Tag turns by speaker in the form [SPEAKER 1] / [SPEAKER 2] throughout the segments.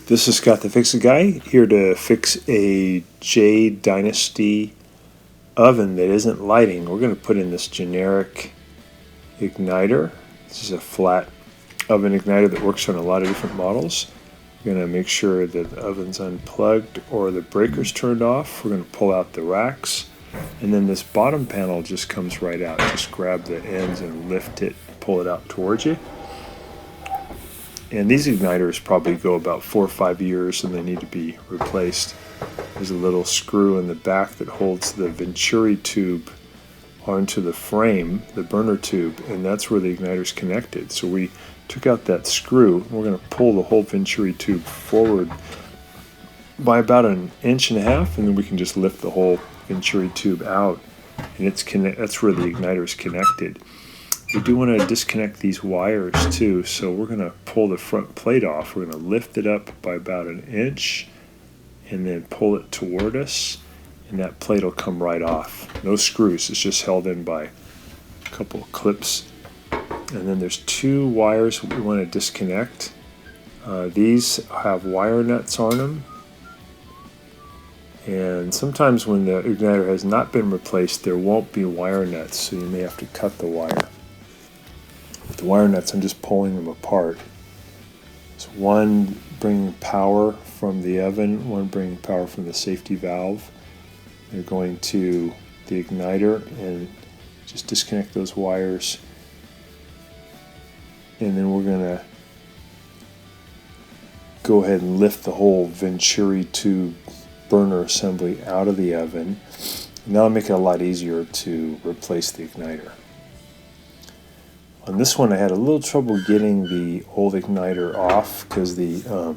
[SPEAKER 1] This is Scott the Fix-It Guy, here to fix a Jade Dynasty oven that isn't lighting. We're going to put in this generic igniter. This is a flat oven igniter that works on a lot of different models. We're going to make sure that the oven's unplugged or the breaker's turned off. We're going to pull out the racks, and then this bottom panel just comes right out. Just grab the ends and lift it, pull it out towards you. And these igniters probably go about 4 or 5 years and they need to be replaced. There's a little screw in the back that holds the venturi tube onto the frame, the burner tube, and that's where the igniter's connected. So we took out that screw. We're going to pull the whole venturi tube forward by about 1.5 inches, and then we can just lift the whole venturi tube out, and that's where the igniter is connected. We do want to disconnect these wires too, so we're going to pull the front plate off. We're going to lift it up by about 1 inch and then pull it toward us, and that plate will come right off. No screws, it's just held in by a couple of clips. And then there's 2 wires we want to disconnect. These have wire nuts on them, and sometimes when the igniter has not been replaced there won't be wire nuts, so you may have to cut the wire. With the wire nuts, I'm just pulling them apart. So one bringing power from the oven, one bringing power from the safety valve. They're going to the igniter, and just disconnect those wires. And then we're going to go ahead and lift the whole venturi tube burner assembly out of the oven. And that'll make it a lot easier to replace the igniter. On this one I had a little trouble getting the old igniter off because the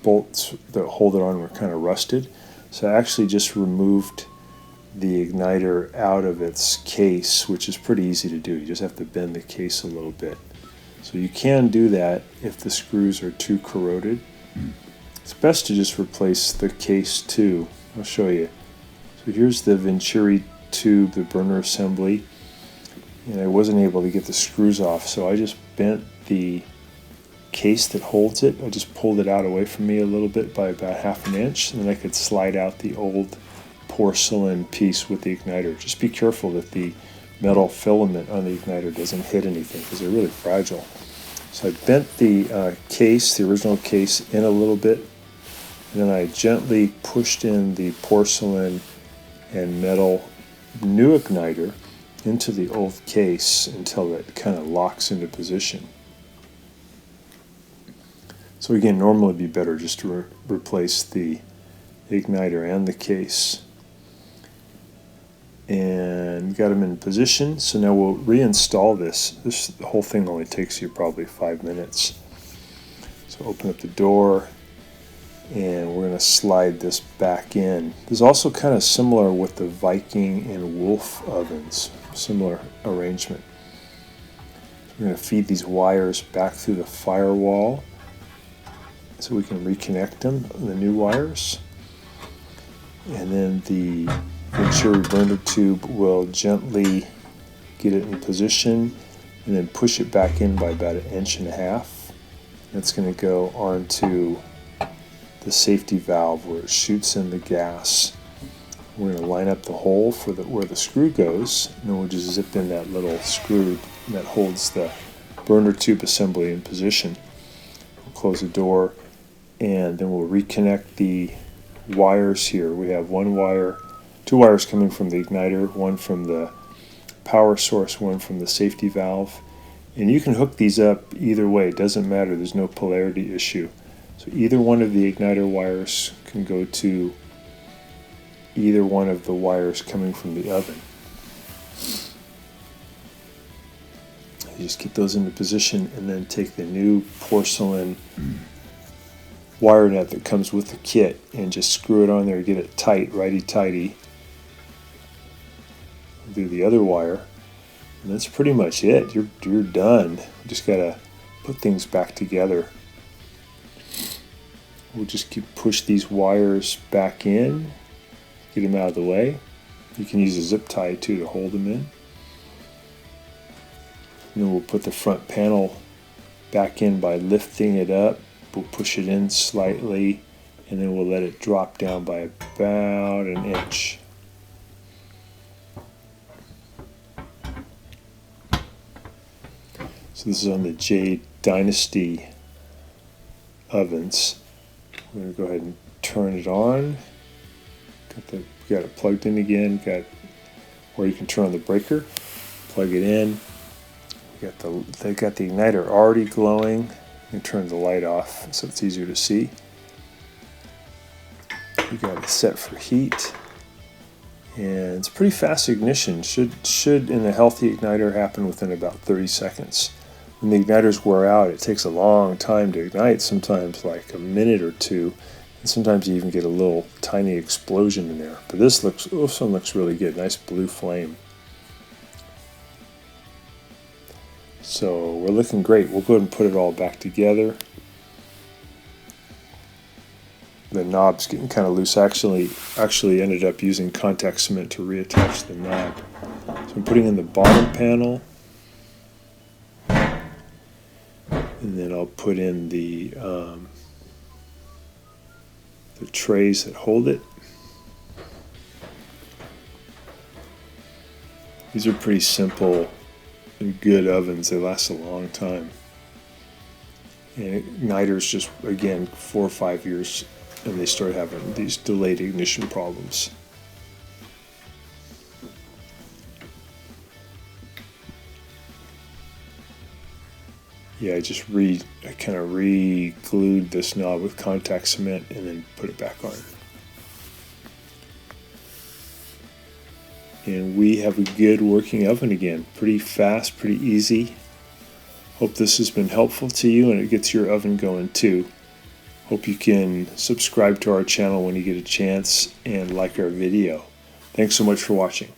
[SPEAKER 1] bolts that hold it on were kind of rusted. So I actually just removed the igniter out of its case, which is pretty easy to do. You just have to bend the case a little bit. So you can do that if the screws are too corroded. It's best to just replace the case too. I'll show you. So here's the venturi tube, the burner assembly. And I wasn't able to get the screws off, so I just bent the case that holds it. I just pulled it out away from me a little bit by about 1/2 inch, and then I could slide out the old porcelain piece with the igniter. Just be careful that the metal filament on the igniter doesn't hit anything because they're really fragile. So I bent the case, the original case, in a little bit, and then I gently pushed in the porcelain and metal new igniter into the old case until it kind of locks into position. So again, normally it'd be better just to replace the igniter and the case. And got them in position, so now we'll reinstall this. The whole thing only takes you probably 5 minutes. So open up the door, and we're going to slide this back in. This is also kind of similar with the Viking and Wolf ovens, similar arrangement. We're going to feed these wires back through the firewall so we can reconnect them, the new wires. And then the venturi burner tube will gently get it in position and then push it back in by about 1.5 inches. That's going to go onto the safety valve where it shoots in the gas. We're going to line up the hole for where the screw goes, and then we'll just zip in that little screw that holds the burner tube assembly in position. We'll close the door, and then we'll reconnect the wires here. We have 2 wires coming from the igniter, one from the power source, one from the safety valve. And you can hook these up either way, it doesn't matter, there's no polarity issue. So either one of the igniter wires can go to either one of the wires coming from the oven. You just get those into position and then take the new porcelain wire nut that comes with the kit and just screw it on there, get it tight, righty-tighty. Do the other wire, and that's pretty much it. You're done. You just gotta put things back together. We'll just push these wires back in, get them out of the way. You can use a zip tie too to hold them in. And then we'll put the front panel back in by lifting it up We'll push it in slightly, and then we'll let it drop down by about an inch. So this is on the Jade Dynasty ovens. We're going to go ahead and turn it on. Got it plugged in again. Or you can turn on the breaker, plug it in. They've got the igniter already glowing. You can turn the light off so it's easier to see. You got it set for heat, and it's pretty fast ignition. Should in a healthy igniter happen within about 30 seconds. When the igniters wear out, it takes a long time to ignite, sometimes like a minute or two, and sometimes you even get a little tiny explosion in there. But this one looks really good, nice blue flame. So we're looking great. We'll go ahead and put it all back together. The knob's getting kind of loose. Actually ended up using contact cement to reattach the knob. So I'm putting in the bottom panel, and then I'll put in the trays that hold it. These are pretty simple and good ovens. They last a long time. And igniters just, again, 4 or 5 years, and they start having these delayed ignition problems. Yeah, I kind of re-glued this knob with contact cement and then put it back on. And we have a good working oven again. Pretty fast, pretty easy. Hope this has been helpful to you and it gets your oven going too. Hope you can subscribe to our channel when you get a chance and like our video. Thanks so much for watching.